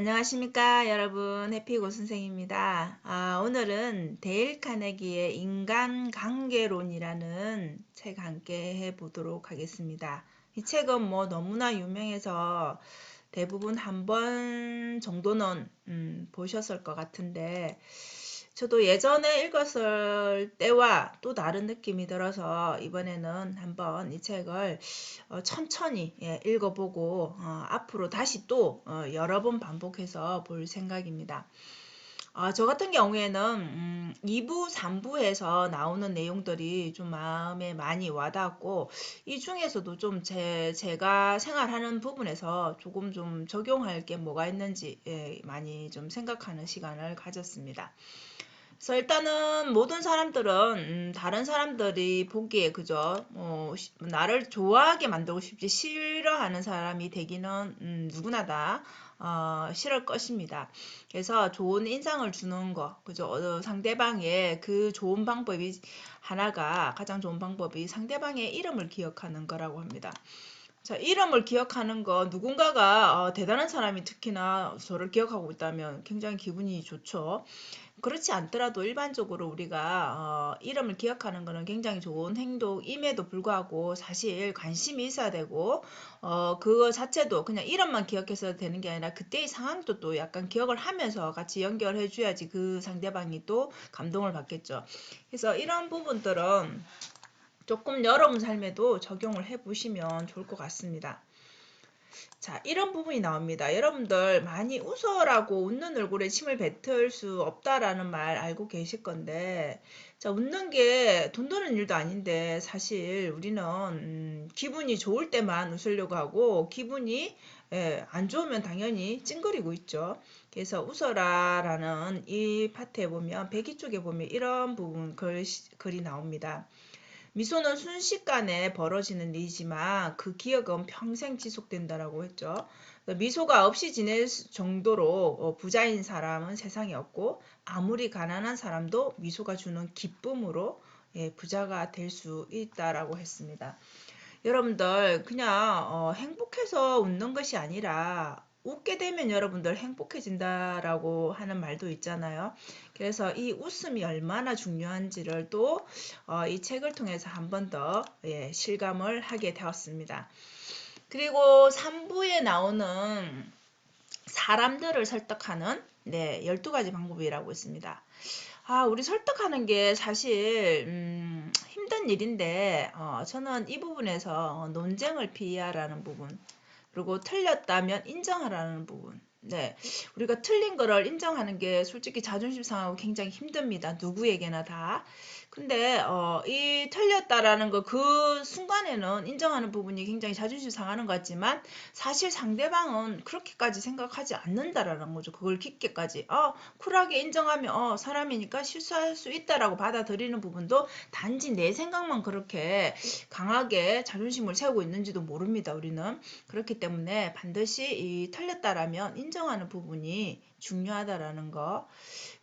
안녕하십니까 여러분, 해피고 선생입니다. 오늘은 데일 카네기의 인간관계론이라는 책 함께 해보도록 하겠습니다. 이 책은 뭐 너무나 유명해서 대부분 한 번 정도는 보셨을 것 같은데, 저도 예전에 읽었을 때와 또 다른 느낌이 들어서 이번에는 한번 이 책을 천천히 읽어보고 앞으로 다시 또 여러 번 반복해서 볼 생각입니다. 저 같은 경우에는 2부, 3부에서 나오는 내용들이 좀 마음에 많이 와닿았고, 이 중에서도 좀 제가 생활하는 부분에서 조금 좀 적용할 게 뭐가 있는지 많이 좀 생각하는 시간을 가졌습니다. 그래서 일단은 모든 사람들은 다른 사람들이 보기에 그저 나를 좋아하게 만들고 싶지 싫어하는 사람이 되기는 누구나 다 싫을 것입니다. 그래서 좋은 인상을 주는 거, 그죠? 상대방의 그 좋은 방법이 하나가 가장 좋은 방법이 상대방의 이름을 기억하는 거라고 합니다. 자, 이름을 기억하는 거, 누군가가 대단한 사람이 특히나 저를 기억하고 있다면 굉장히 기분이 좋죠. 그렇지 않더라도 일반적으로 우리가 이름을 기억하는 것은 굉장히 좋은 행동임에도 불구하고 사실 관심이 있어야 되고 그거 자체도 그냥 이름만 기억해서 되는 게 아니라 그때의 상황도 또 약간 기억을 하면서 같이 연결해 줘야지 그 상대방이 또 감동을 받겠죠. 그래서 이런 부분들은 조금 여러분 삶에도 적용을 해 보시면 좋을 것 같습니다. 자, 이런 부분이 나옵니다. 여러분들 많이 웃어라고 웃는 얼굴에 침을 뱉을 수 없다라는 말 알고 계실 건데, 자, 웃는 게 돈 드는 일도 아닌데 사실 우리는 기분이 좋을 때만 웃으려고 하고 기분이 안 좋으면 당연히 찡그리고 있죠. 그래서 웃어라라는 이 파트에 보면 배기 쪽에 보면 이런 부분 글이 나옵니다. 미소는 순식간에 벌어지는 일이지만 그 기억은 평생 지속된다라고 했죠. 미소가 없이 지낼 정도로 부자인 사람은 세상에 없고 아무리 가난한 사람도 미소가 주는 기쁨으로 부자가 될 수 있다라고 했습니다. 여러분들 그냥 행복해서 웃는 것이 아니라 웃게 되면 여러분들 행복해진다라고 하는 말도 있잖아요. 그래서 이 웃음이 얼마나 중요한지를 또 이 책을 통해서 한 번 더 실감을 하게 되었습니다. 그리고 3부에 나오는 사람들을 설득하는 12가지 방법이라고 있습니다. 우리 설득하는 게 사실 힘든 일인데 저는 이 부분에서 논쟁을 피하라는 부분, 그리고 틀렸다면 인정하라는 부분. 네, 우리가 틀린 거를 인정하는 게 솔직히 자존심 상하고 굉장히 힘듭니다. 누구에게나 다. 근데 이 틀렸다라는 거 그 순간에는 인정하는 부분이 굉장히 자존심 상하는 것 같지만 사실 상대방은 그렇게까지 생각하지 않는다라는 거죠. 그걸 깊게까지 쿨하게 인정하면 사람이니까 실수할 수 있다라고 받아들이는 부분도 단지 내 생각만 그렇게 강하게 자존심을 세우고 있는지도 모릅니다. 우리는. 그렇기 때문에 반드시 이 틀렸다라면 인정하는 부분이 중요하다라는 거.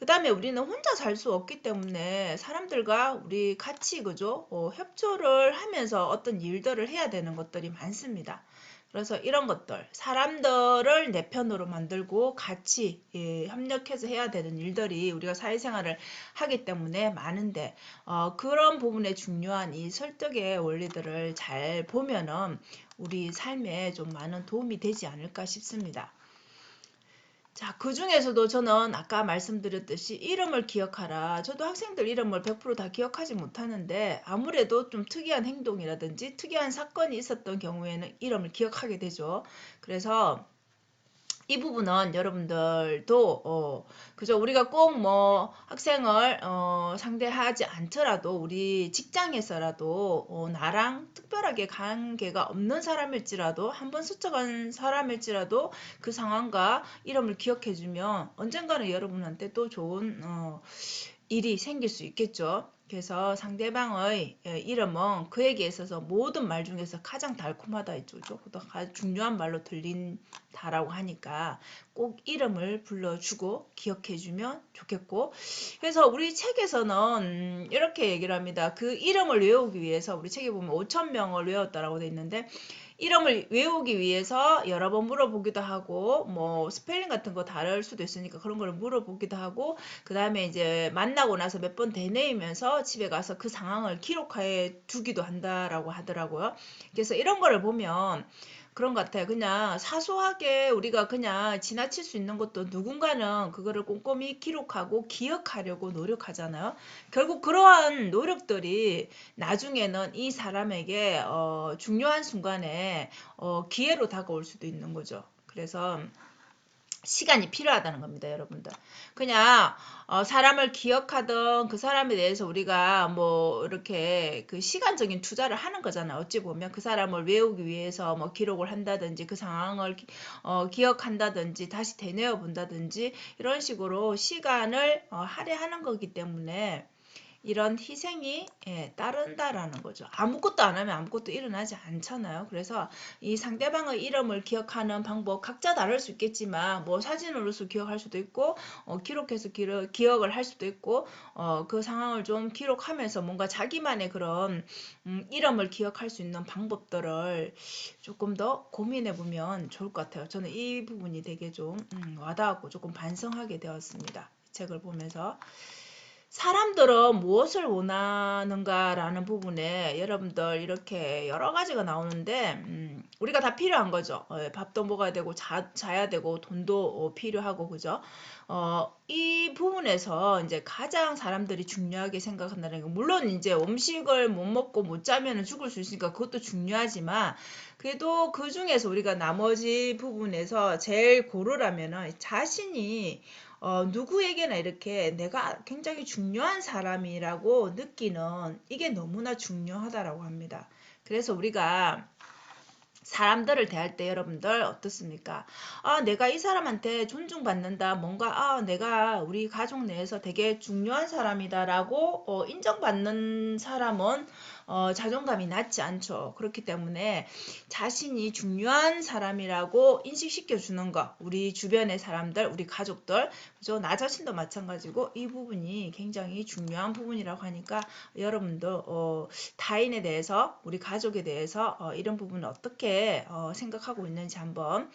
그 다음에 우리는 혼자 살 수 없기 때문에 사람들과 우리 같이 그죠? 협조를 하면서 어떤 일들을 해야 되는 것들이 많습니다. 그래서 이런 것들, 사람들을 내 편으로 만들고 같이 협력해서 해야 되는 일들이 우리가 사회생활을 하기 때문에 많은데 그런 부분에 중요한 이 설득의 원리들을 잘 보면은 우리 삶에 좀 많은 도움이 되지 않을까 싶습니다. 자, 그 중에서도 저는 아까 말씀드렸듯이 이름을 기억하라. 저도 학생들 이름을 100%다 기억하지 못하는데 아무래도 좀 특이한 행동이라든지 특이한 사건이 있었던 경우에는 이름을 기억하게 되죠. 그래서 이 부분은 여러분들도 그저 우리가 꼭 뭐 학생을 상대하지 않더라도 우리 직장에서라도 나랑 특별하게 관계가 없는 사람일지라도 한 번 스쳐간 사람일지라도 그 상황과 이름을 기억해주면 언젠가는 여러분한테 또 좋은 일이 생길 수 있겠죠. 그래서 상대방의 이름은 그에게 있어서 모든 말 중에서 가장 달콤하다 했죠. 또 중요한 말로 들린다라고 하니까 꼭 이름을 불러주고 기억해주면 좋겠고, 그래서 우리 책에서는 이렇게 얘기를 합니다. 그 이름을 외우기 위해서 우리 책에 보면 5,000명을 외웠다라고 돼 있는데 이름을 외우기 위해서 여러 번 물어보기도 하고 뭐 스펠링 같은 거 다를 수도 있으니까 그런 걸 물어보기도 하고 그 다음에 이제 만나고 나서 몇 번 되뇌이면서 집에 가서 그 상황을 기록해 두기도 한다라고 하더라고요. 그래서 이런 거를 보면 그런 것 같아요. 그냥 사소하게 우리가 그냥 지나칠 수 있는 것도 누군가는 그거를 꼼꼼히 기록하고 기억하려고 노력하잖아요. 결국 그러한 노력들이 나중에는 이 사람에게 중요한 순간에 기회로 다가올 수도 있는 거죠. 그래서 시간이 필요하다는 겁니다, 여러분들. 그냥 사람을 기억하던 그 사람에 대해서 우리가 뭐 이렇게 그 시간적인 투자를 하는 거잖아요. 어찌 보면 그 사람을 외우기 위해서 뭐 기록을 한다든지 그 상황을 기억한다든지 다시 되뇌어 본다든지 이런 식으로 시간을 할애하는 거기 때문에 이런 희생이 따른다라는 거죠. 아무것도 안 하면 아무것도 일어나지 않잖아요. 그래서 이 상대방의 이름을 기억하는 방법 각자 다를 수 있겠지만 뭐 사진으로서 기억할 수도 있고 기록해서 기억을 할 수도 있고 그 상황을 좀 기록하면서 뭔가 자기만의 그런 이름을 기억할 수 있는 방법들을 조금 더 고민해 보면 좋을 것 같아요. 저는 이 부분이 되게 좀 와닿았고 조금 반성하게 되었습니다. 이 책을 보면서. 사람들은 무엇을 원하는가라는 부분에 여러분들 이렇게 여러 가지가 나오는데 우리가 다 필요한 거죠. 밥도 먹어야 되고 자야 되고 돈도 필요하고 그죠? 이 부분에서 이제 가장 사람들이 중요하게 생각한다는 게 물론 이제 음식을 못 먹고 못 자면 죽을 수 있으니까 그것도 중요하지만 그래도 그 중에서 우리가 나머지 부분에서 제일 고르라면은 자신이 누구에게나 이렇게 내가 굉장히 중요한 사람이라고 느끼는 이게 너무나 중요하다라고 합니다. 그래서 우리가 사람들을 대할 때 여러분들 어떻습니까? 내가 이 사람한테 존중받는다. 뭔가, 내가 우리 가족 내에서 되게 중요한 사람이다라고 인정받는 사람은 자존감이 낮지 않죠. 그렇기 때문에 자신이 중요한 사람이라고 인식시켜 주는 거. 우리 주변의 사람들, 우리 가족들, 그죠? 나 자신도 마찬가지고 이 부분이 굉장히 중요한 부분이라고 하니까 여러분도 타인에 대해서 우리 가족에 대해서 이런 부분을 어떻게 생각하고 있는지 한번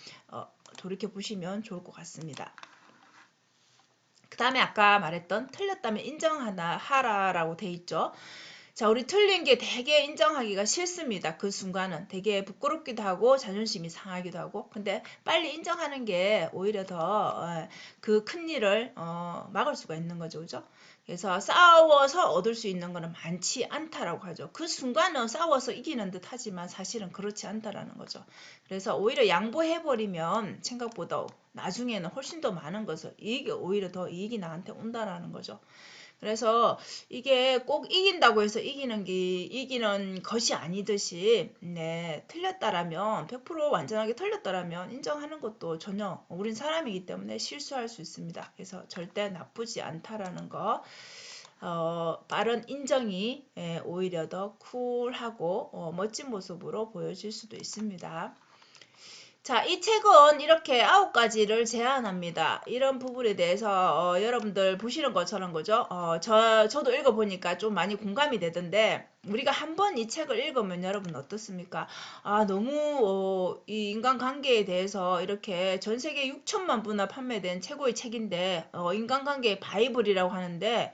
돌이켜 보시면 좋을 것 같습니다. 그 다음에 아까 말했던 틀렸다면 인정하라라고 돼 있죠. 자, 우리 틀린 게 되게 인정하기가 싫습니다. 그 순간은 되게 부끄럽기도 하고 자존심이 상하기도 하고 근데 빨리 인정하는 게 오히려 더 그 큰 일을 막을 수가 있는 거죠. 그죠? 그래서 싸워서 얻을 수 있는 거는 많지 않다라고 하죠. 그 순간은 싸워서 이기는 듯 하지만 사실은 그렇지 않다라는 거죠. 그래서 오히려 양보해버리면 생각보다 나중에는 훨씬 더 많은 것을 이익이 오히려 더 이익이 나한테 온다라는 거죠. 그래서 이게 꼭 이긴다고 해서 이기는 것이 아니듯이 네, 틀렸다라면 100% 완전하게 틀렸다라면 인정하는 것도 전혀 우린 사람이기 때문에 실수할 수 있습니다. 그래서 절대 나쁘지 않다라는 거 빠른 인정이 오히려 더 쿨하고 멋진 모습으로 보여질 수도 있습니다. 자, 이 책은 이렇게 9가지를 제안합니다. 이런 부분에 대해서 여러분들 보시는 것처럼 그죠? 저도 읽어보니까 좀 많이 공감이 되던데 우리가 한번 이 책을 읽으면 여러분 어떻습니까? 너무 이 인간관계에 대해서 이렇게 전 세계 6천만 부나 판매된 최고의 책인데 인간관계의 바이블이라고 하는데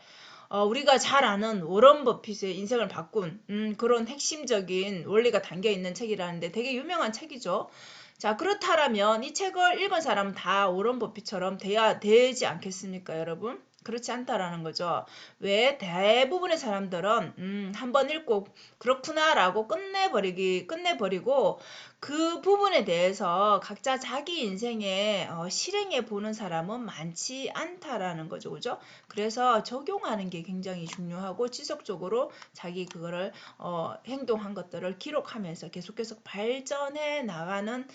우리가 잘 아는 워런 버핏의 인생을 바꾼 그런 핵심적인 원리가 담겨 있는 책이라는데 되게 유명한 책이죠. 자, 그렇다면 이 책을 읽은 사람은 다 워런 버핏처럼 돼야 되지 않겠습니까, 여러분? 그렇지 않다라는 거죠. 왜 대부분의 사람들은 한번 읽고 그렇구나라고 끝내버리고 그 부분에 대해서 각자 자기 인생에 실행해 보는 사람은 많지 않다라는 거죠, 그죠? 그래서 적용하는 게 굉장히 중요하고 지속적으로 자기 그거를 행동한 것들을 기록하면서 계속해서 발전해 나가는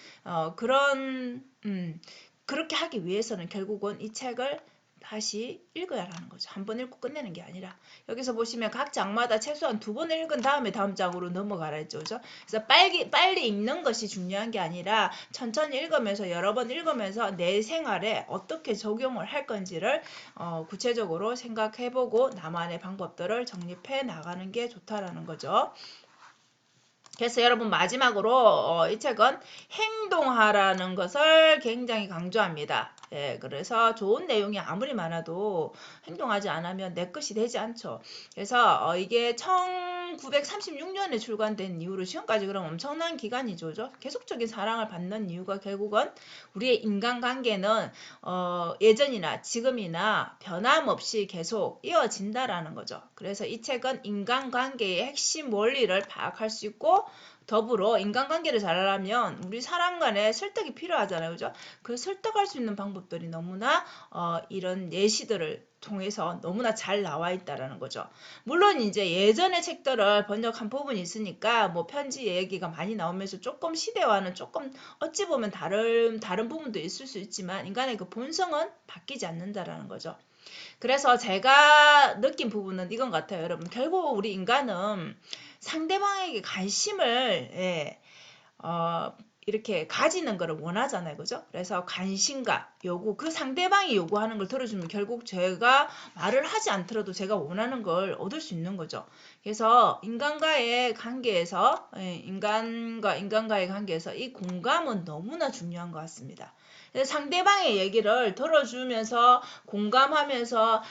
그렇게 하기 위해서는 결국은 이 책을 다시 읽어야 하는 거죠. 한 번 읽고 끝내는 게 아니라 여기서 보시면 각 장마다 최소한 2번을 읽은 다음에 다음 장으로 넘어가라 했죠. 그죠? 그래서 빨리 읽는 것이 중요한 게 아니라 천천히 읽으면서 여러 번 읽으면서 내 생활에 어떻게 적용을 할 건지를 구체적으로 생각해보고 나만의 방법들을 정립해 나가는 게 좋다라는 거죠. 그래서 여러분 마지막으로 이 책은 행동하라는 것을 굉장히 강조합니다. 예, 그래서 좋은 내용이 아무리 많아도 행동하지 않으면 내 것이 되지 않죠. 그래서 이게 1936년에 출간된 이후로 지금까지 그럼 엄청난 기간이죠. 그죠? 계속적인 사랑을 받는 이유가 결국은 우리의 인간관계는 예전이나 지금이나 변함없이 계속 이어진다라는 거죠. 그래서 이 책은 인간관계의 핵심 원리를 파악할 수 있고 더불어 인간관계를 잘하려면 우리 사람 간에 설득이 필요하잖아요. 그죠? 그 설득할 수 있는 방법들이 너무나 이런 예시들을 통해서 너무나 잘 나와 있다라는 거죠. 물론 이제 예전의 책들을 번역한 부분이 있으니까 뭐 편지 얘기가 많이 나오면서 조금 시대와는 조금 어찌 보면 다른 부분도 있을 수 있지만 인간의 그 본성은 바뀌지 않는다라는 거죠. 그래서 제가 느낀 부분은 이건 같아요. 여러분 결국 우리 인간은 상대방에게 관심을 이렇게 가지는 거를 원하잖아요. 그죠? 그래서 관심과 요구, 그 상대방이 요구하는 걸 들어주면 결국 제가 말을 하지 않더라도 제가 원하는 걸 얻을 수 있는 거죠. 그래서 인간과의 관계에서, 인간과 인간과의 관계에서 이 공감은 너무나 중요한 것 같습니다. 상대방의 얘기를 들어주면서 공감하면서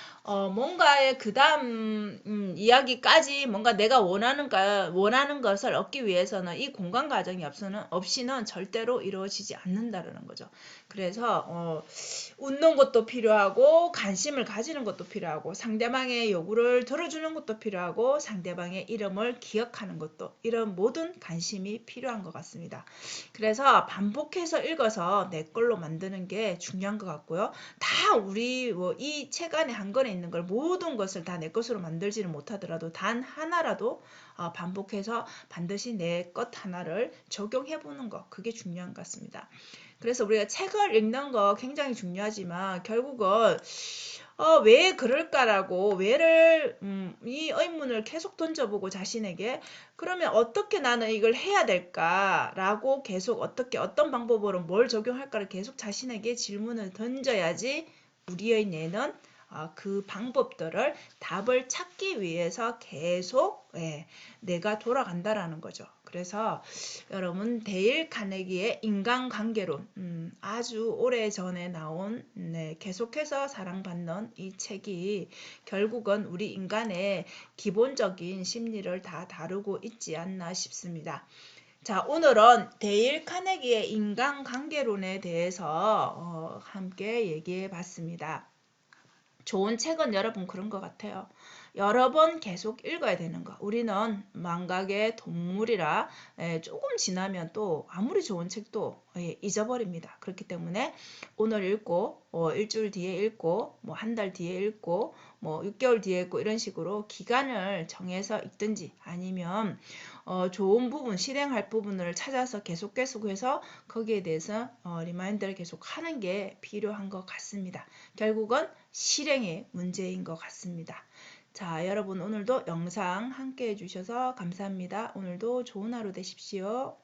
뭔가의 그 다음 이야기까지 뭔가 내가 원하는 것을 얻기 위해서는 이 공감 과정이 없이는 절대로 이루어지지 않는다는 거죠. 그래서 웃는 것도 필요하고 관심을 가지는 것도 필요하고 상대방의 요구를 들어주는 것도 필요하고 상대방의 이름을 기억하는 것도 이런 모든 관심이 필요한 것 같습니다. 그래서 반복해서 읽어서 내 걸로 만드는 게 중요한 것 같고요. 다 우리 이 책 안에 한 권에 있는 걸 모든 것을 다 내 것으로 만들지는 못하더라도 단 하나라도 반복해서 반드시 내 것 하나를 적용해 보는 거 그게 중요한 것 같습니다. 그래서 우리가 책을 읽는 거 굉장히 중요하지만 결국은 왜 그럴까라고 왜를 이 의문을 계속 던져보고 자신에게 그러면 어떻게 나는 이걸 해야 될까라고 계속 어떤 방법으로 뭘 적용할까를 계속 자신에게 질문을 던져야지 우리의 뇌는 그 방법들을 답을 찾기 위해서 계속 내가 돌아간다라는 거죠. 그래서 여러분 데일 카네기의 인간관계론 아주 오래전에 나온 계속해서 사랑받는 이 책이 결국은 우리 인간의 기본적인 심리를 다 다루고 있지 않나 싶습니다. 자, 오늘은 데일 카네기의 인간관계론에 대해서 함께 얘기해 봤습니다. 좋은 책은 여러분 그런 것 같아요. 여러 번 계속 읽어야 되는 거. 우리는 망각의 동물이라 조금 지나면 또 아무리 좋은 책도 잊어버립니다. 그렇기 때문에 오늘 읽고 일주일 뒤에 읽고 뭐 한 달 뒤에 읽고 뭐 6개월 뒤에 읽고 이런 식으로 기간을 정해서 읽든지 아니면 좋은 부분, 실행할 부분을 찾아서 계속해서 거기에 대해서 리마인드를 계속 하는 게 필요한 것 같습니다. 결국은 실행의 문제인 것 같습니다. 자, 여러분 오늘도 영상 함께 해주셔서 감사합니다. 오늘도 좋은 하루 되십시오.